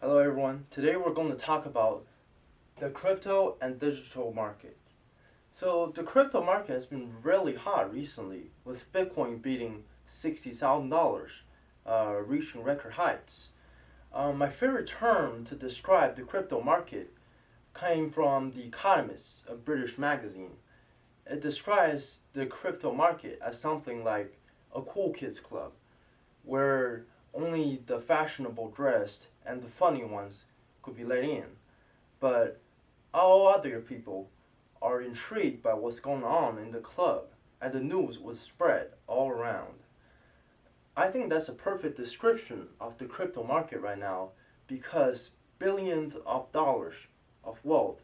Hello everyone. Today we're going to talk about the crypto and digital market. So the crypto market has been really hot recently, with Bitcoin beating $60,000, reaching record heights. My favorite term to describe the crypto market came from The Economist, a British magazine. It describes the crypto market as something like a cool kids club, where only the fashionable dressed and the funny ones could be let in. But all other people are intrigued by what's going on in the club, and the news was spread all around. I think that's a perfect description of the crypto market right now because billions of dollars of wealth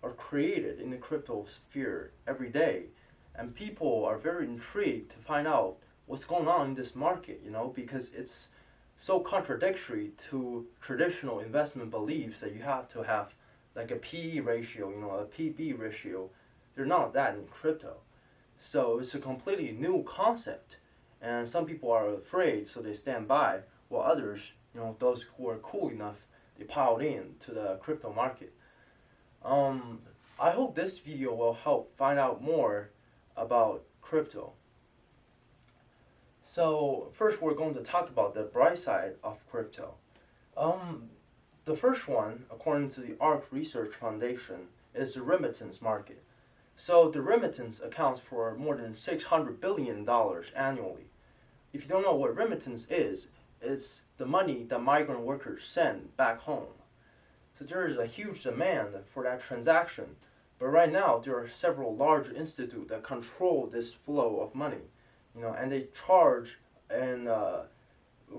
are created in the crypto sphere every day, and people are very intrigued to find out what's going on in this market, because it's so contradictory to traditional investment beliefs that you have to have like a PE ratio, a PB ratio. They're not that in crypto. So it's a completely new concept. And some people are afraid, so they stand by, while others, those who are cool enough, they piled in to the crypto market. Um, I hope this video will help find out more about crypto. So first we're going to talk about the bright side of crypto. Um, the first one, according to the ARC Research Foundation, is the remittance market. So the remittance accounts for more than $600 billion annually. If you don't know what remittance is, it's the money that migrant workers send back home. So there is a huge demand for that transaction. But right now, there are several large institutes that control this flow of money, and they charge an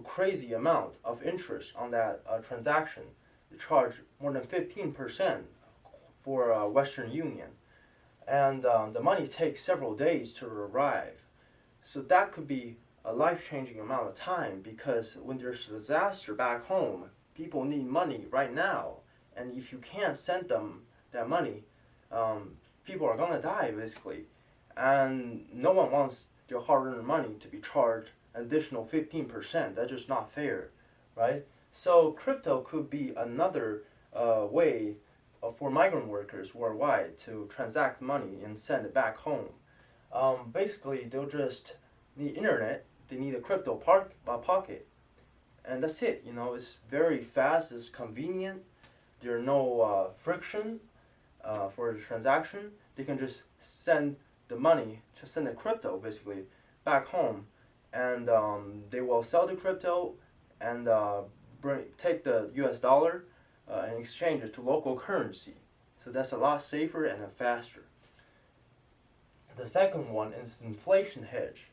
crazy amount of interest on that transaction. They charge more than 15% for Western Union, and the money takes several days to arrive. So that could be a life-changing amount of time because when there's a disaster back home, people need money right now, and if you can't send them that money, people are gonna die basically, and no one wants their hard-earned money to be charged an additional 15%. That's just not fair, right? So crypto could be another way for migrant workers worldwide to transact money and send it back home. Basically, they'll just need internet. They need a crypto pocket, and that's it. It's very fast. It's convenient. There are no friction for the transaction. They can just send the money, just send the crypto basically back home, and they will sell the crypto and take the U.S. dollar and exchange it to local currency. So that's a lot safer and faster. The second one is inflation hedge.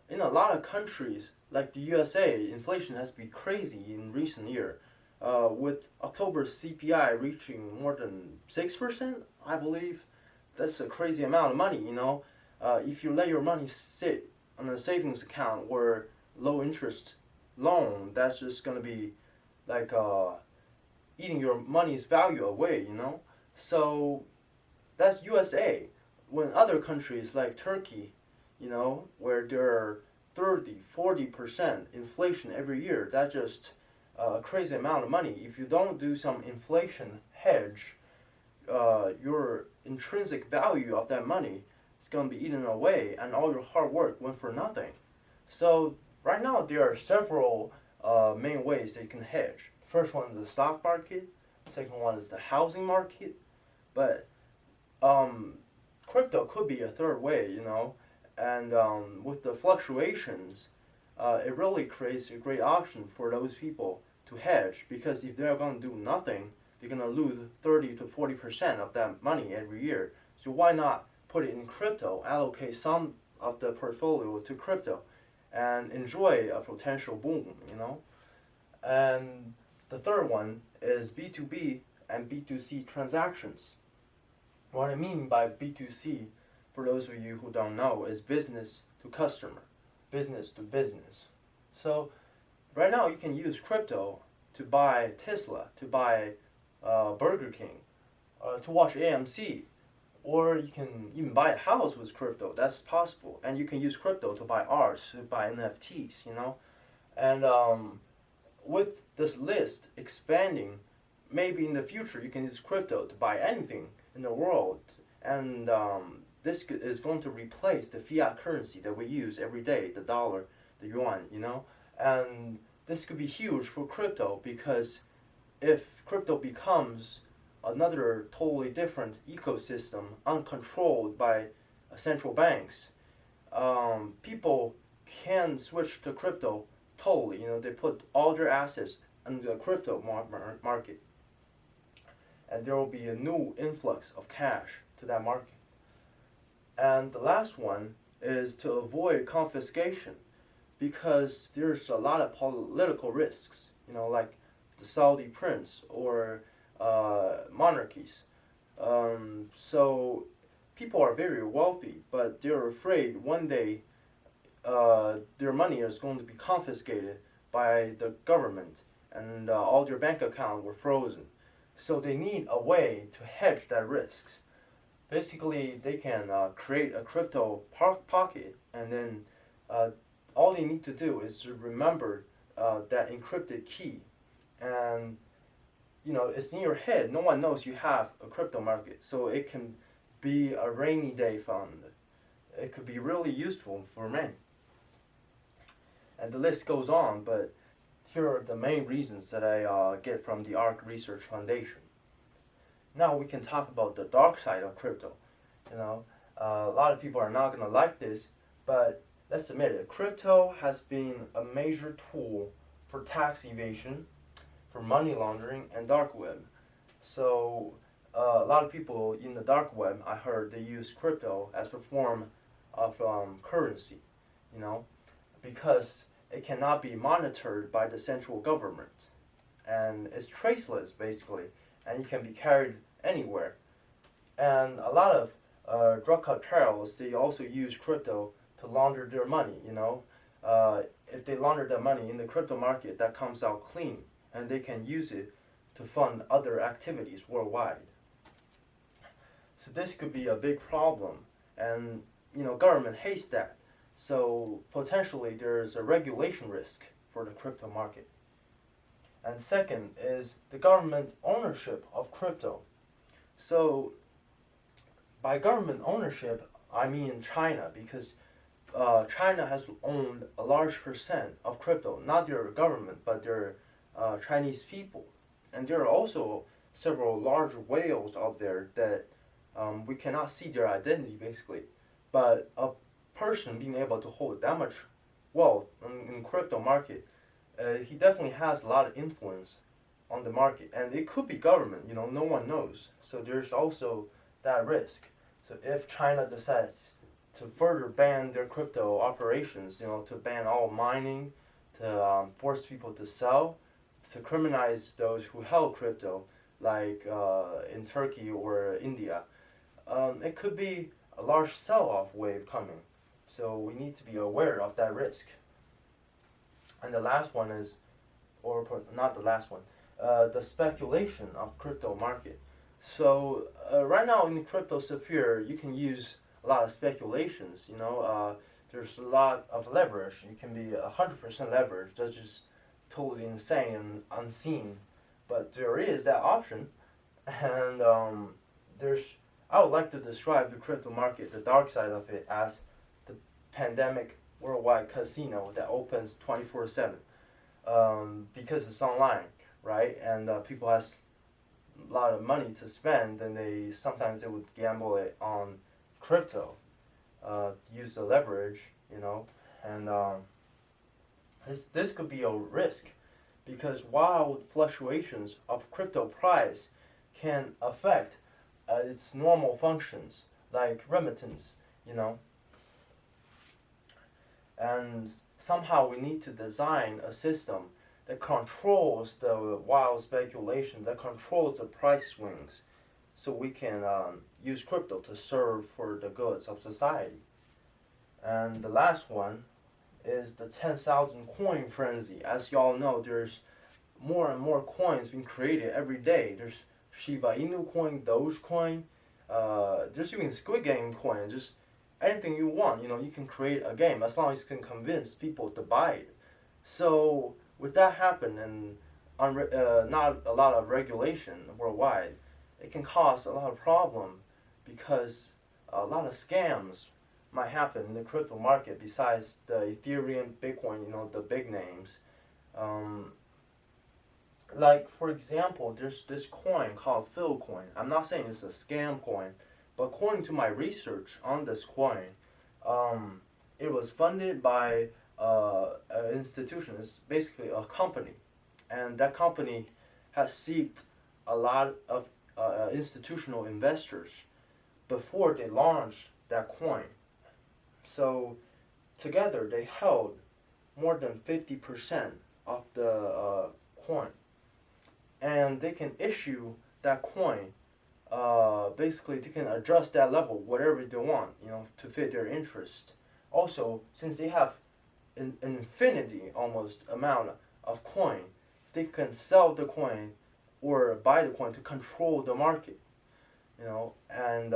In a lot of countries, like the USA, inflation has been crazy in recent years. With October's CPI reaching more than 6%, I believe. That's a crazy amount of money, If you let your money sit on a savings account or low interest loan, that's just going to be like eating your money's value away, So that's USA. When other countries like Turkey, where there are 30-40% inflation every year, that's just a crazy amount of money. If you don't do some inflation hedge, your intrinsic value of that money is going to be eaten away, and all your hard work went for nothing. So right now there are several main ways that you can hedge. First one is the stock market. Second one is the housing market. But crypto could be a third way, And with the fluctuations, it really creates a great option for those people to hedge, because if they're going to do nothing, they're going to lose 30-40% of that money every year. So why not put it in crypto, allocate some of the portfolio to crypto, and enjoy a potential boom, And the third one is B2B and B2C transactions. What I mean by B2C, for those of you who don't know, is business to customer, business to business. So right now you can use crypto to buy Tesla, to buy Burger King, to watch AMC, or you can even buy a house with crypto. That's possible. And you can use crypto to buy art, to buy NFTs, And with this list expanding, maybe in the future you can use crypto to buy anything in the world, and this is going to replace the fiat currency that we use every day, the dollar, the yuan, and this could be huge for crypto, because if crypto becomes another totally different ecosystem, uncontrolled by central banks, people can switch to crypto totally. They put all their assets in the crypto market, and there will be a new influx of cash to that market. And the last one is to avoid confiscation, because there's a lot of political risks, like the Saudi prince or monarchies. So people are very wealthy, but they're afraid one day their money is going to be confiscated by the government, and all their bank accounts were frozen. So they need a way to hedge that risks. Basically, they can create a crypto pocket, and then all they need to do is to remember that encrypted key, and it's in your head. No one knows you have a crypto market, so it can be a rainy day fund. It could be really useful for many. And the list goes on, but here are the main reasons that I get from the ARC Research Foundation. Now we can talk about the dark side of crypto. A lot of people are not going to like this, but let's admit it. Crypto has been a major tool for tax evasion, for money laundering, and dark web. So a lot of people in the dark web, I heard, they use crypto as a form of currency, because it cannot be monitored by the central government, and it's traceless basically, and it can be carried anywhere. And a lot of drug cartels, they also use crypto to launder their money. If they launder their money in the crypto market, that comes out clean, and they can use it to fund other activities worldwide. So this could be a big problem, and government hates that. So potentially there's a regulation risk for the crypto market. And second is the government ownership of crypto. So by government ownership, I mean China, because China has owned a large percent of crypto, not their government, but their Chinese people. And there are also several large whales out there that we cannot see their identity basically, but a person being able to hold that much wealth in crypto market, he definitely has a lot of influence on the market, and it could be government. No one knows. So there's also that risk. So if China decides to further ban their crypto operations, to ban all mining, to force people to sell, to criminalize those who held crypto, like in Turkey or India, it could be a large sell-off wave coming. So we need to be aware of that risk. And the last one is, or not the last one, the speculation of crypto market. So right now in the crypto sphere, you can use a lot of speculations. There's a lot of leverage. You can be 100% leverage. That's just totally insane and unseen. But there is that option, and I would like to describe the crypto market, the dark side of it, as the pandemic worldwide casino that opens 24/7, because it's online, right? And people has a lot of money to spend, and sometimes they would gamble it on crypto, use the leverage, and this could be a risk, because wild fluctuations of crypto price can affect its normal functions, like remittance, and somehow we need to design a system that controls the wild speculation, that controls the price swings, so we can use crypto to serve for the goods of society. And the last one is the 10,000 coin frenzy. As y'all know, there's more and more coins being created every day. There's Shiba Inu coin, Dogecoin, there's even Squid Game coin. Just anything you want, you can create a game as long as you can convince people to buy it. So With that happen and not a lot of regulation worldwide, it can cause a lot of problem because a lot of scams might happen in the crypto market besides the Ethereum, Bitcoin, the big names. Um, like for example, there's this coin called Coin. I'm not saying it's a scam coin, but according to my research on this coin, um, it was funded by an institution. It's basically a company, and that company has seeked a lot of institutional investors before they launched that coin. So together they held more than 50% of the coin, and they can issue that coin. Basically, they can adjust that level whatever they want, to fit their interest. Also, since they have an infinity almost amount of coin, they can sell the coin or buy the coin to control the market. And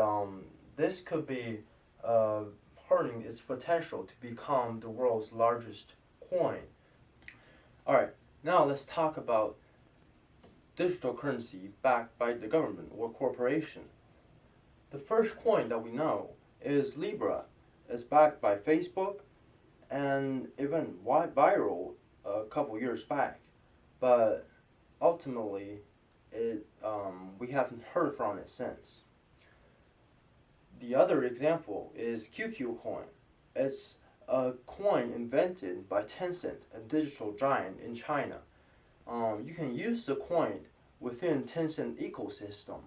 this could be hurting its potential to become the world's largest coin. All right, now let's talk about digital currency backed by the government or corporation. The first coin that we know is Libra. It's backed by Facebook and it went viral a couple years back, but ultimately, we haven't heard from it since. The other example is QQ coin. It's a coin invented by Tencent, a digital giant in China. You can use the coin within Tencent ecosystem.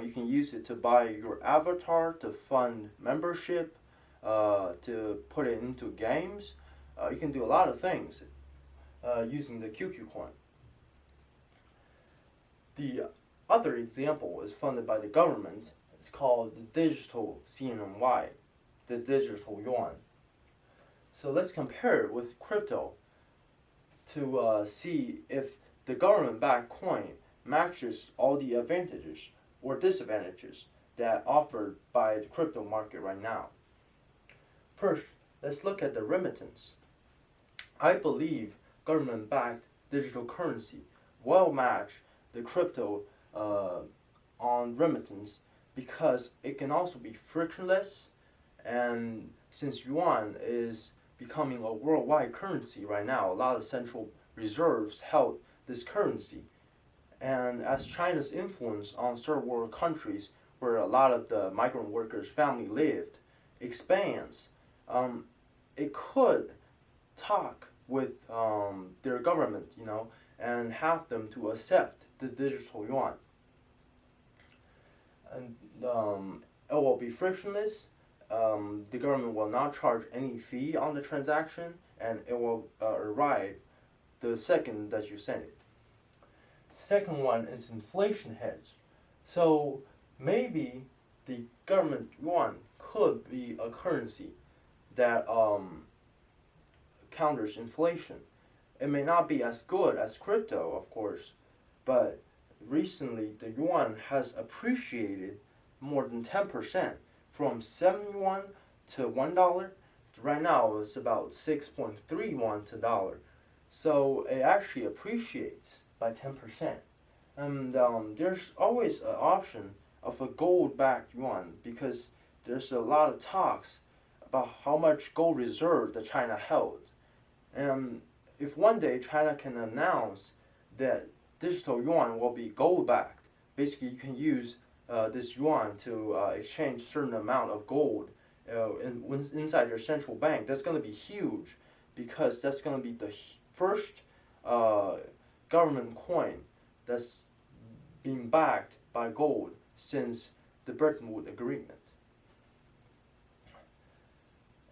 You can use it to buy your avatar, to fund membership, to put it into games. You can do a lot of things using the QQ coin. The other example is funded by the government. It's called the digital CNY, the digital yuan. So let's compare it with crypto to see if the government-backed coin matches all the advantages or disadvantages that offered by the crypto market right now. First, let's look at the remittance. I believe government-backed digital currency will match the crypto on remittance because it can also be frictionless, and since yuan is becoming a worldwide currency right now, a lot of central reserves held this currency, and as China's influence on third world countries where a lot of the migrant workers' family lived expands, it could talk with their government, and have them to accept the digital yuan. And it will be frictionless. The government will not charge any fee on the transaction, and it will arrive the second that you send it. Second one is inflation hedge. So maybe the government yuan could be a currency that counters inflation. It may not be as good as crypto, of course, but recently the yuan has appreciated more than 10%, from 7 yuan to $1. Right now it's about 6.3 yuan to dollar. So it actually appreciates by 10%. And there's always an option of a gold-backed yuan because there's a lot of talks about how much gold reserve that China held. And if one day China can announce that digital yuan will be gold-backed, basically you can use this yuan to exchange certain amount of gold inside your central bank. That's going to be huge because that's going to be the first government coin that's being backed by gold since the Bretton Woods Agreement.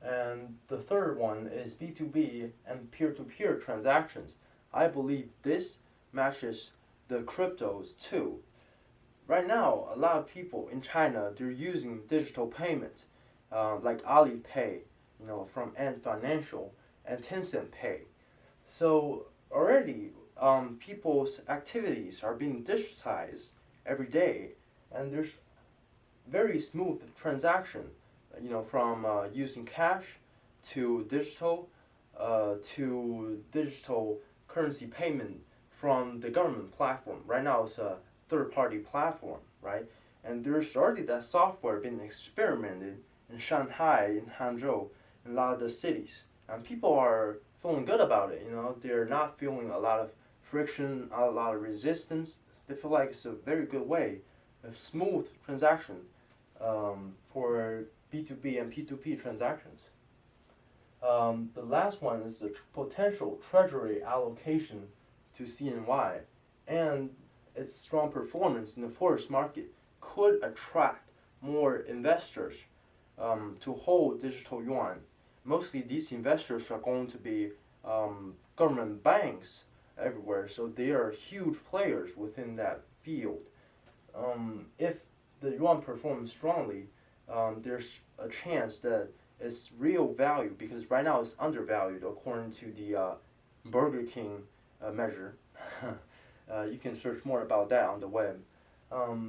And the third one is B2B and peer-to-peer transactions. I believe this matches the cryptos too. Right now, a lot of people in China, they're using digital payments like Alipay, from Ant Financial, and Tencent Pay. So already, people's activities are being digitized every day, and there's very smooth transaction, from using cash to digital currency payment from the government platform. Right now, it's a third-party platform, right? And there's already that software being experimented in Shanghai, in Hangzhou, in a lot of the cities, and people are feeling good about it. They're not feeling a lot of friction, a lot of resistance. They feel like it's a very good way, a smooth transaction for B2B and P2P transactions. The last one is the potential treasury allocation to CNY, and its strong performance in the forex market could attract more investors to hold digital yuan. Mostly these investors are going to be government banks everywhere, so they are huge players within that field. If the yuan performs strongly, there's a chance that its real value, because right now it's undervalued according to the Burger King measure. You can search more about that on the web.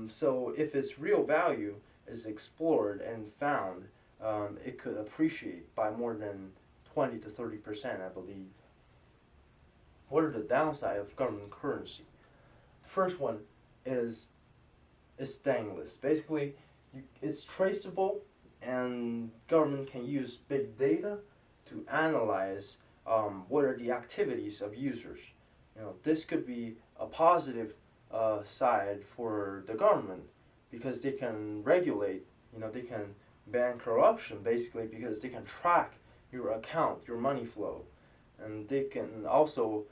So if its real value is explored and found, it could appreciate by more than 20 to 30%, I believe. What are the downsides of government currency? First one is it's stainless. Basically, it's traceable, and government can use big data to analyze what are the activities of users. This could be a positive side for the government because they can regulate. They can ban corruption basically because they can track your account, your money flow, and they can also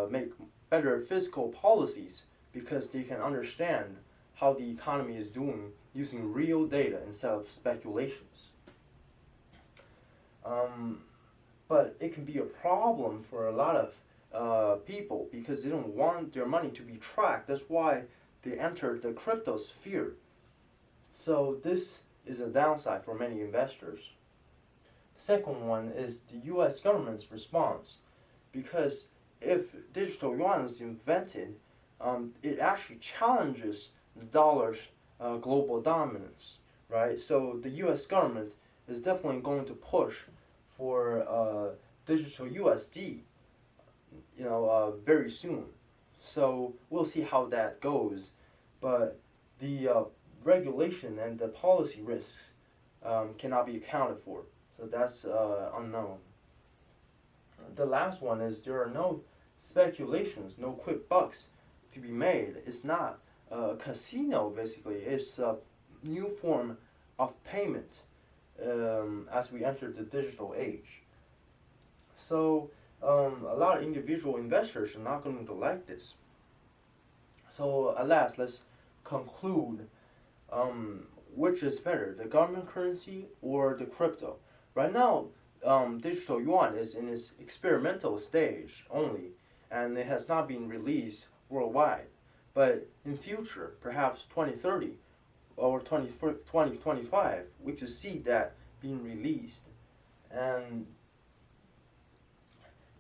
make better fiscal policies because they can understand how the economy is doing using real data instead of speculations. But it can be a problem for a lot of people because they don't want their money to be tracked. That's why they entered the crypto sphere. So this is a downside for many investors. Second one is the U.S. government's response, because if digital yuan is invented, it actually challenges the dollar's global dominance, right? So the U.S. government is definitely going to push for digital USD, very soon. So we'll see how that goes, but the regulation and the policy risks cannot be accounted for. So that's unknown. The last one is there are no speculations, no quick bucks to be made. It's not a casino, basically. It's a new form of payment as we enter the digital age. So a lot of individual investors are not going to like this. So at last, let's conclude which is better, the government currency or the crypto. Right now, digital yuan is in its experimental stage only, and it has not been released worldwide. But in future, perhaps 2030 or 2025, we could see that being released. And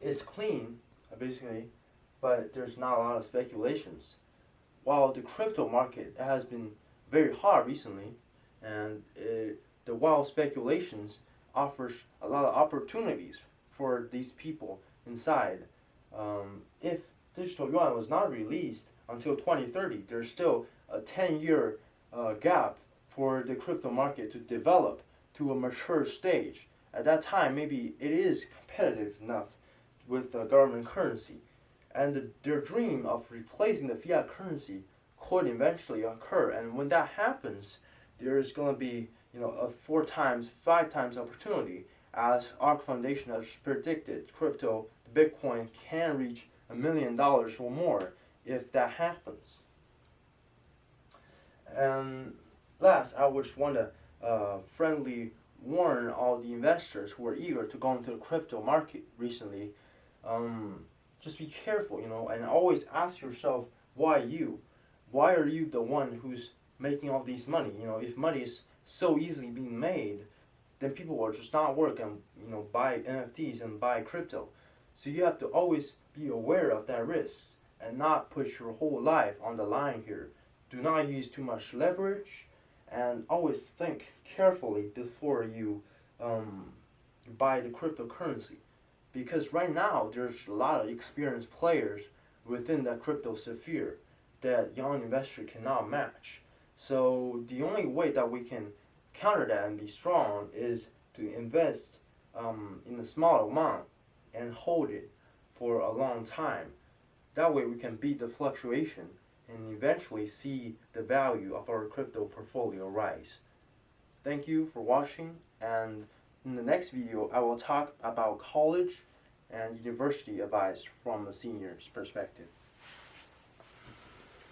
it's clean, basically, but there's not a lot of speculations. While the crypto market has been very hot recently, and the wild speculations offers a lot of opportunities for these people inside. If digital yuan was not released until 2030, there's still a 10-year gap for the crypto market to develop to a mature stage. At that time, maybe it is competitive enough with the government currency, and their dream of replacing the fiat currency could eventually occur. And when that happens, there is going to be a 4 times, 5 times opportunity, as ARK Foundation has predicted. Crypto, Bitcoin can reach $1 million or more if that happens. And last, I would just want to friendly warn all the investors who are eager to go into the crypto market recently. Just be careful, and always ask yourself, why you? Why are you the one who's making all these money? If money is so easily being made, then people will just not work and buy NFTs and buy crypto. So you have to always be aware of that risk and not put your whole life on the line here. Do not use too much leverage, and always think carefully before you buy the cryptocurrency. because right now there's a lot of experienced players within that crypto sphere that young investor cannot match. So the only way that we can counter that and be strong is to invest in a small amount and hold it for a long time. That way we can beat the fluctuation and eventually see the value of our crypto portfolio rise. Thank you for watching, and in the next video I will talk about college and university advice from a senior's perspective.